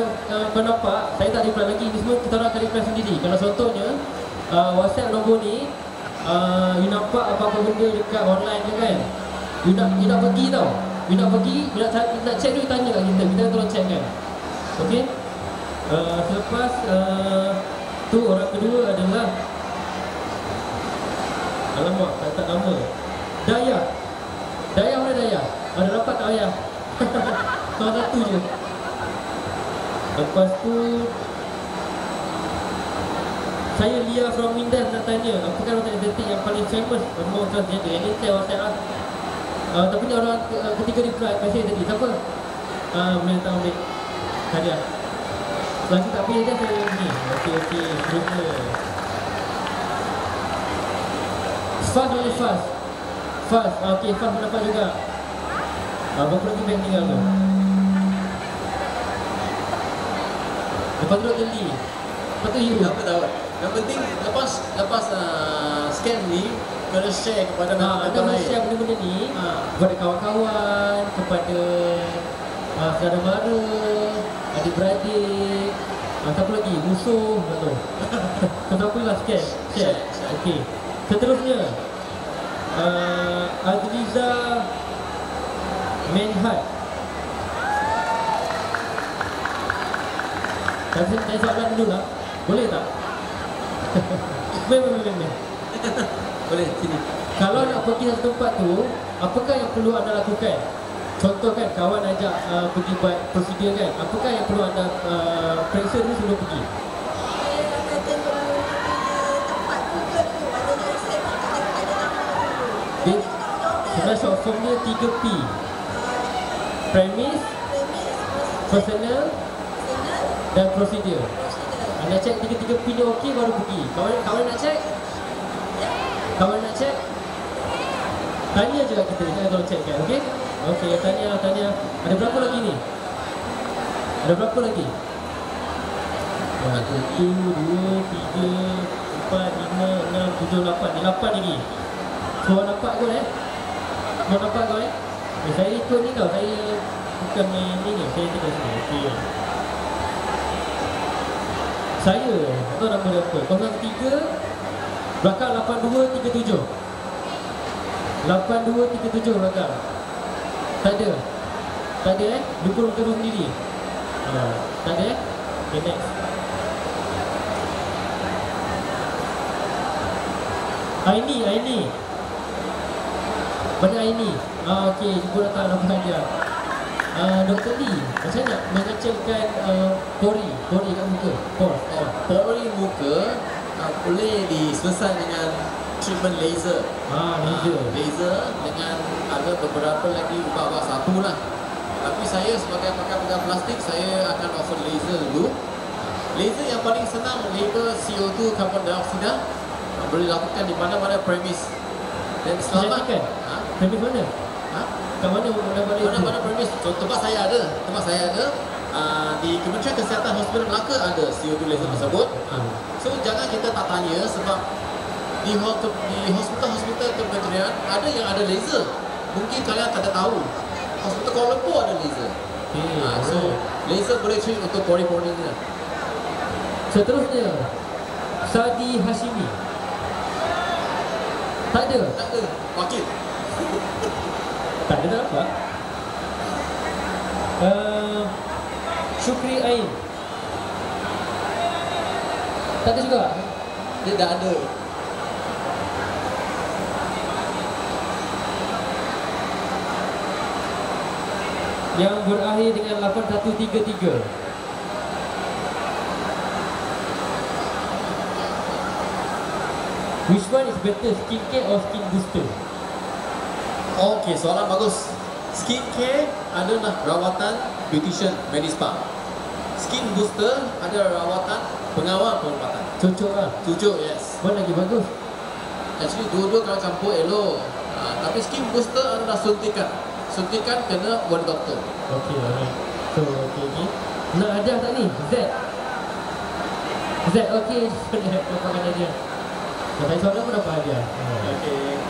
kau nampak, saya tak reply lagi. Ini semua kita orang akan reply sendiri. Kalau contohnya WhatsApp nombor ni you nampak apa-apa benda dekat online ke kan, you nak pergi tau. You nak pergi, you nak check dulu, tanya kat kita. Kita tolong check kan. Okey. Selepas tu orang kedua adalah, alamak, tak nama. Dayah mana Dayah? Ada dapat tak Dayah? Salah satu je. Lepas tu saya Lia from Mindan nak tanya, apakah rotan estetik yang paling famous among transgender? Yang ni saya WhatsApp lah. Tapi ni orang ketiga reply mesej tadi. Siapa? Boleh tahu ambil hadiah. Lagi tak pilih dah saya ni. Okey, seterusnya. Fast boleh fast. Fast, okey, fast mendapat juga. Berapa lagi bank tinggal tu? Lepas tu Dr. Lee. Lepas tu you. Apa tahu? Yang penting lepas scan ni kena share kepada Anda rakan boleh lain. share benda-benda ni kepada kawan-kawan, kepada saudara mara, adik-beradik, siapa lagi? Musuh, tak tahu. Siapa lah share. Okey. Seterusnya Azliza Menhat. Saya soalan dulu lah. Boleh tak? Mem. Boleh, sini. Kalau nak pergi satu tempat tu, apakah yang perlu anda lakukan? Contoh kan, kawan ajak pergi buat prosedur kan, apakah yang perlu anda periksa dulu sebelum pergi? Saya akan tengok tempat Google tu, ada research, ada nama dulu. Dia sebenarnya short form dia 3P. Premise, personal dan prosedur. Anda cek 3-3P ni okey baru pergi. Kawan nak cek? Kawan nak cek? Tanya je kat kita, jangan tolong cek kan, okey? Okey, tanya. Ada berapa lagi ni? Ada berapa lagi? 1, 2, 3, 4, 5, 6, 7, 8. Ni 8 lagi. Semua nampak kot Semua nampak kot saya ikut ni tau, saya bukan main ni, saya tinggal sini. Okey. Saya, tak tahu nama dia apa, 03 belakang 8237. 8237 belakang. Tak ada lupa terus sendiri. Tak ada okay, next. Aini mana Aini? Okey, jumpa datang nama saya. Dr. Lee, macam nak mengecilkan pori kat muka? Pori muka boleh diselesaikan dengan treatment laser. Laser dengan ada beberapa lagi ubat-ubat satu lah. Tapi saya sebagai pakar pegang plastik, saya akan offer laser dulu. Laser yang paling senang label CO2 carbon dioksida, boleh lakukan di mana-mana premis. Dan selamat kan? Premis mana? Kat mana premis? Tempat saya ada. Di Kementerian Kesihatan Hospital Melaka ada CO2 laser tersebut. So jangan kita tak tanya sebab di hospital-hospital kementerian ada yang ada laser. Mungkin kalian tak ada tahu. Hospital Kuala Lumpur ada laser. So laser boleh treat untuk pori-pori ni. Seterusnya Sadi Hashimi. Tak ada. Wakil. Tak ada, tak dapat. Syukri Ain. Tak ada juga. Dia dah ada. Yang berakhir dengan 8133. Which one is better, skincare or skin booster? Okey, soalan bagus. Skincare adalah rawatan beautician Medispa. Skin booster ada rawatan pengawal perubatan. Cocok lah. Tujuh, yes. Mana lagi bagus? Actually dua-dua kalau campur elok. Tapi skin booster adalah suntikan. Suntikan kena oleh doktor. Okey, alright. So, okey. Nak hadiah tak ni? Z, okey. Dapatkan hadiah. Sampai soalan pun dapat hadiah. Okey.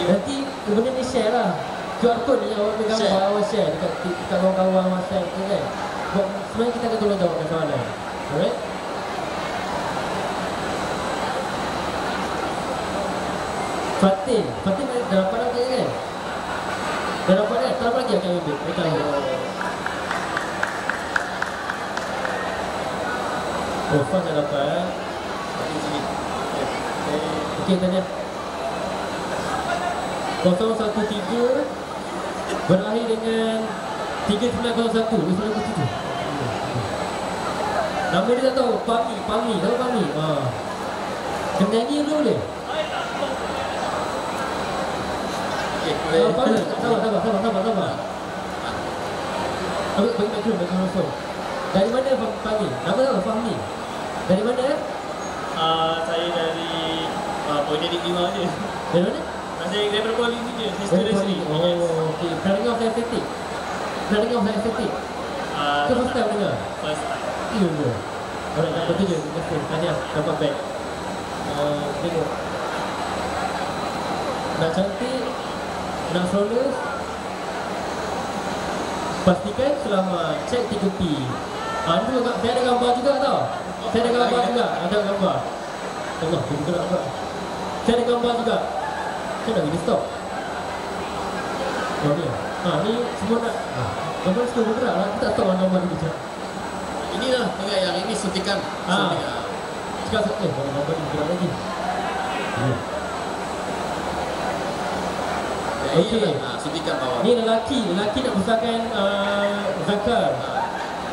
Nanti benda ni share lah. QR code ni awak pegang awak share dekat kawan-kawan WhatsApp tu kan. Sebenarnya kita akan tolong jawabkan soalan. Alright? Fatin dah dapat lagi kan? Dah dapat kan? Tak dapat lagi akan ambil. Kita ambil. Oh, Faz dah dapat. Okey, tanya. 013 2 berakhir dengan 3901 3907. Nama dia tak tahu, Pami, tahu Pami? Kena nyanyi dulu boleh? Okey, boleh. Pami, sabar. Ambil bagi mikrofon. Dari mana Pami? Nama tahu Fahmi. Dari mana? Saya dari Politeknik 5 je. Dari mana? Saya daripada Kuala Lumpur je. Saya student sini. Oh, okey. Pernah dengar saya estetik? Ke first time dengar? First time. Ya ke? Alright, nak betul je. Terima kasih. Tahniah, dapat bag. Tengok. Nak cantik, nak flawless, pastikan selamat. Cek 3P. Ni juga, saya ada gambar juga tau. Saya ada gambar juga. Ada gambar. Allah, dia buka nak. Saya ada gambar juga. Saya dah video stop. Oh ni. Ni semua nak. Gambar semua bergerak lah. Kita tak tahu gambar ni macam. Inilah tengah yang ini suntikan. Cakap gambar ni bergerak lagi. Okey. Suntikan bawah. Ni lelaki nak besarkan zakar.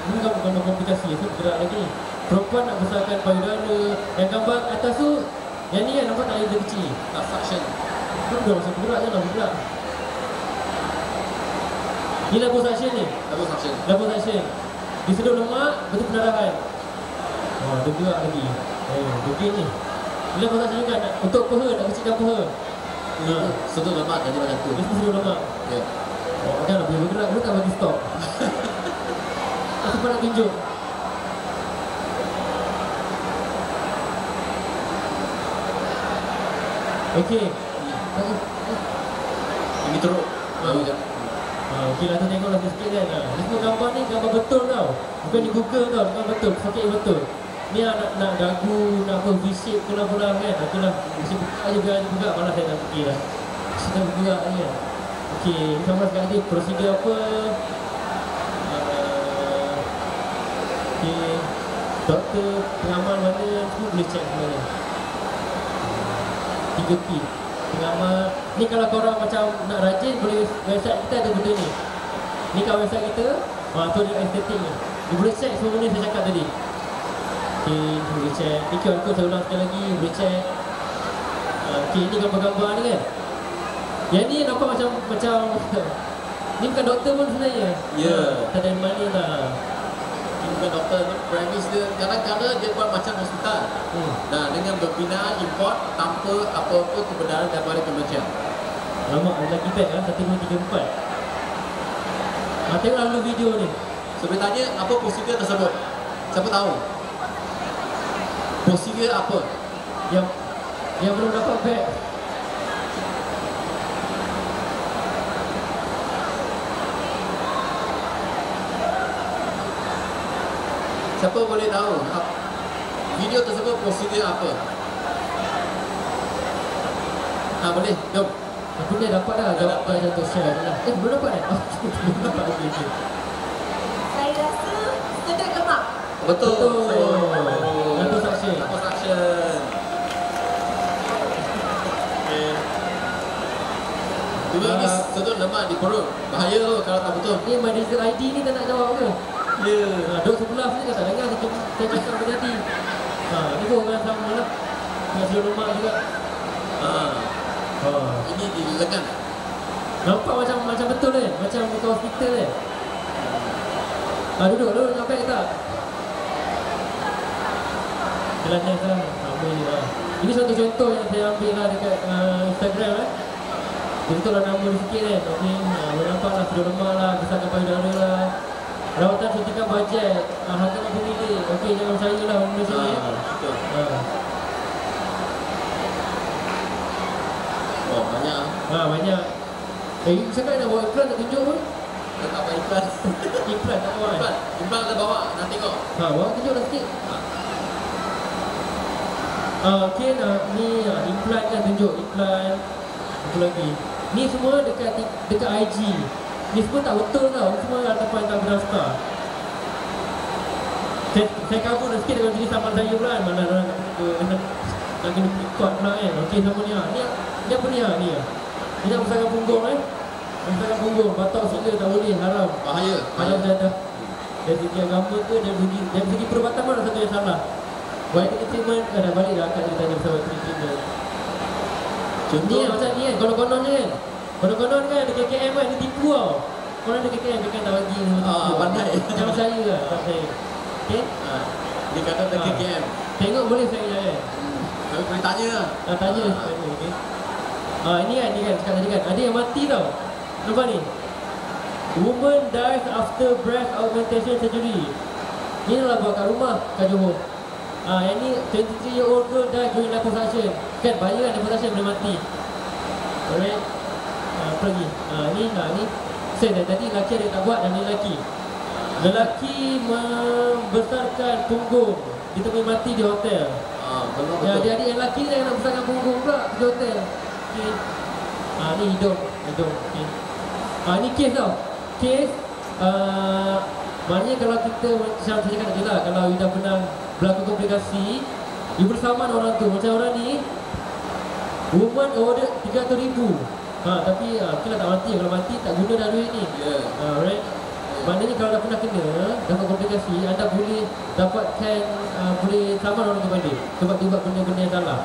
Ini gambar komplikasi, so bergerak lagi. Perempuan nak besarkan payudara. Yang gambar atas tu, yang ni kan nampak tak ada kecil. Suction. Kan dah masuk bergerak je lah, bergerak. Ni liposuction ni. Liposuction. Disedut lemak, betul pendarahan. Dia gerak lagi. Begini ni. Ni liposuction juga untuk peha, nak kecilkan peha. Sedut lemak jadi macam tu. Dia sedut lemak. Ya. Janganlah boleh bergerak, dia tak bagi stop. Tak sempat nak tunjuk. Okey. Ini teruk. Okey lah tu tengoklah sikit kan. Ni semua gambar ni gambar betul tau. Bukan di Google tau, gambar betul, sakit betul. Ni nak dagu, nak apa V-shape ke lah kan. Itulah, mesti buka je biar dia buka, malas saya nak fikir lah. Kita bergerak je kan. Okey, sama sekali ni prosedur apa. Okey, doktor, pengamal mana, semua boleh check sebenarnya. 3P pengamal. Ni kalau korang macam nak rajin, boleh website kita ada benda ni. Ni kat website kita, tu ada estetik ni. Dia boleh check semua benda saya cakap tadi. Okay, boleh check. Ni QR code saya ulang sekali lagi, boleh check. Okay, ni gambar-gambar ni kan. Yang ni nampak macam ni bukan doktor pun sebenarnya. Ya. Tak ada mana lah. Ini bukan doktor, ni premis dia. Kadang-kadang dia buat macam hospital. Nah, dengan berbina import tanpa apa-apa kebenaran daripada kementerian. Lama ada lagi bag lah, 1.34. Tengoklah dulu video ni. Sebenarnya apa prosedur tersebut? Siapa tahu? Prosedur apa? Yang belum dapat bag. Siapa boleh tahu video tersebut prosedur apa? Boleh, jom. Aku ni dapat dah, dapat contoh share je lah. Belum dapat kan? Belum dapat lagi. Saya rasa sedut lemak. Betul. Liposuction. Dua ni sedut lemak di perut. Bahaya tu kalau tak betul. Ni My Digital ID ni tak nak jawab ke? Ya. Dok sebelah sini tak dengar saya cakap benda tadi. Ni pun orang sama lah. Dengan sedut lemak juga. Ini di lengan. Nampak macam betul kan? Macam buka hospital kan? Duduk nak bag tak? Jalan next lah. Ambil je lah. Ini contoh-contoh yang saya ambil lah dekat Instagram Jadi tu lah nama dia sikit kan. Okay. Boleh nampak lah sedut lemak lah, besarkan payudara lah. Rawatan suntikan bajet, harga nak pemilik. Okey, jangan percaya lah benda sini. Betul. Banyak. Banyak. Cakap nak buat iklan tak tunjuk pun? Tak apa iklan. Iklan tak buat kan? Iklan kita bawa, nak tengok. Bawa tunjuk lah sikit. Okay, ni iklan kan tunjuk. Iklan. Apa lagi? Ni semua dekat IG. Ni semua tak betul tau. Semua ataupun tak berdaftar. Saya cover dah sikit dengan jenis saman saya pula kan. Mana orang nak kena ikut pula kan. Okey, sama ni ni apa ni ni? Dia nak besarkan punggung kan. Membesarkan punggung, batok sila tak boleh, haram. Bahaya. Haram dah. Dari segi agama tu, dari segi perubatan mana satu yang salah. Whitening treatment, dah balik dah akak dia tanya pasal whitening treatment. Ni Contoh. kan macam ni kan, konon-konon ni kan. Konon-konon kan, ada KKM kan, dia tipu tau. Konon ada KKM tak bagi. Pandai. Jangan percaya lah, tak percaya. Okay? Dia kata ada KKM. Tengok boleh saya kan. Tapi boleh tanya lah. Tanya, okay. Ini kan cakap tadi kan, ada yang mati tau. Nampak ni? Woman dies after breast augmentation surgery. Ni lah buat kat rumah, kat Johor. Yang ni 23-year-old girl died during liposuction. Kan bahaya kan liposuction boleh mati. Alright. Apa lagi? Ni saya tadi lelaki ada tak buat dan ni lelaki. Lelaki membesarkan punggung ditemui mati di hotel. Betul. Adik-adik yang lelaki ni yang nak besarkan punggung pula di hotel. Okay. Ni hidung. Okay. Ni kes tau. Kes maknanya kalau kita macam saya cakap tadi lah, kalau you dah pernah berlaku komplikasi, you bersama orang tu. Macam orang ni, woman awarded 300,000. Tapi okay lah tak mati. Kalau mati tak guna dah duit ni. Alright. Maknanya kalau dah pernah kena dapat komplikasi, anda boleh dapatkan boleh saman orang tu balik sebab dia buat benda-benda yang salah.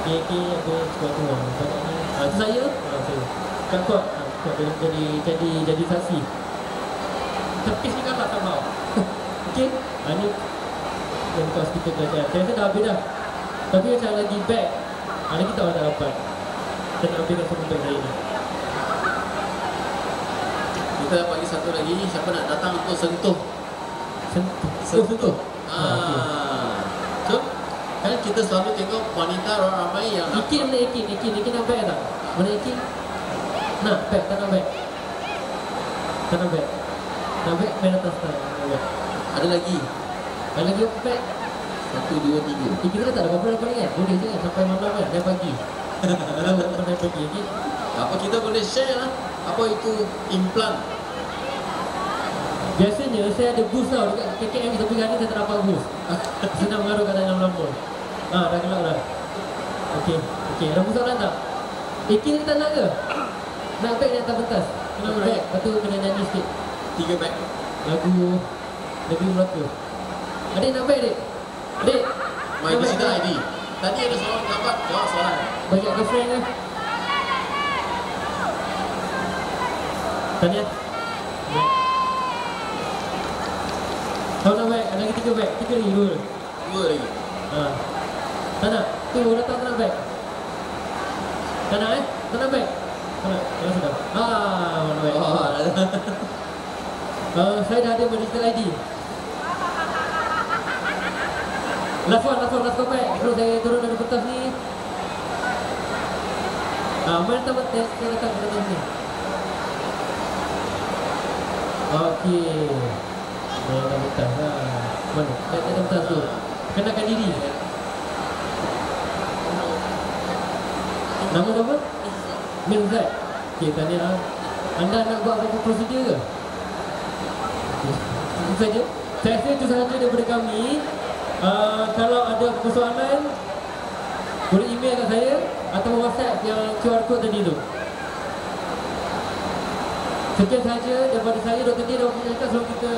Okay, apa cakap tu itu saya kat kuat jadi saksi. Tapi ni kan tak mau. Okey. Ni yang kau kita belajar. Saya rasa dah habis dah. Tapi macam lagi back. Lagi kita orang tak dapat. Saya nak ambil rasa untuk saya ni. Kita bagi satu lagi. Siapa nak datang untuk sentuh? Sentuh. So, kan kita selalu tengok wanita ramai yang Ikin mana Ikin? Ikin nak back tak? Mana Ikin? Nak back, tak nak back. Tak nak back. Nak back, main atas tak? ada lagi. Ada lagi back. 1, 2, 3. Kita tak ada apa-apa ni kan? Boleh je kan? Sampai malam kan? Dan pagi. Kalau dan pagi ni. Apa kita boleh share lah? Apa itu implant? Biasanya saya ada boost tau dekat KKM tapi hari ni saya tak dapat boost. Senang mengaruh kat dalam lambung. Dah gelap dah. Okey. Ada boost soalan tak? Ikin kita nak ke? Nak back ni atas pentas? Kena back. Lepas tu kena nyanyi sikit 3 bag. lagu negeri Melaka. Adik nak back adik? Adik? Mai di sini ID. Tadi ada seorang dapat jawab soalan. Bagi girlfriend ke? Tanya. Kau nak back? Ada lagi 3 back? 3 lagi, 2 lagi. Tak nak? Tu orang datang tak nak back? Tak nak Tak nak back? Tak nak? Tak nak sedap? Mana back? Saya dah ada digital ID. Last one back. Terus saya turun dari pentas ni. Mana datang saya datang ni. Okey. Saya datang pentas lah. Mana? Saya datang pentas tu. Kenakan diri. Nama apa? Mirzad. Okey, tanya anda nak buat apa prosedur ke? Itu saja. Saya rasa itu sahaja daripada kami. Kalau ada persoalan, boleh email kat saya atau WhatsApp yang QR code tadi tu. Sekian sahaja daripada saya, Dr. D dan Dr. Nyaka sebelum kita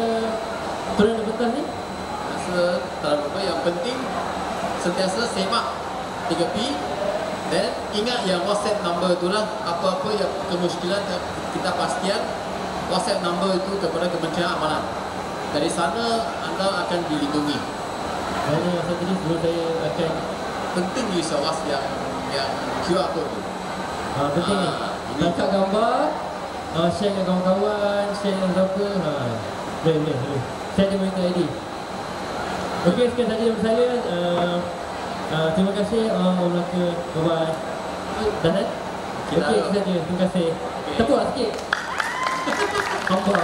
turun dari pentas ni. Rasa tak ada apa. Yang penting sentiasa semak 3P. Dan ingat yang WhatsApp number tu lah. Apa-apa yang kemusykilan kita pastikan WhatsApp number itu kepada Kementerian Amalan. Dari sana anda akan dilindungi. Mana masa tadi sebelum saya akan Penting use WhatsApp yang QR code tu. penting ni. Tangkap gambar, share dengan kawan-kawan, share dengan siapa. Boleh. Saya ada monitor ID. Okey, sekian saja dari saya. Terima kasih Om Melaka. Bye-bye. Dah kan? Okey, itu saja. Terima kasih. Tepuk lah sikit. Hamba.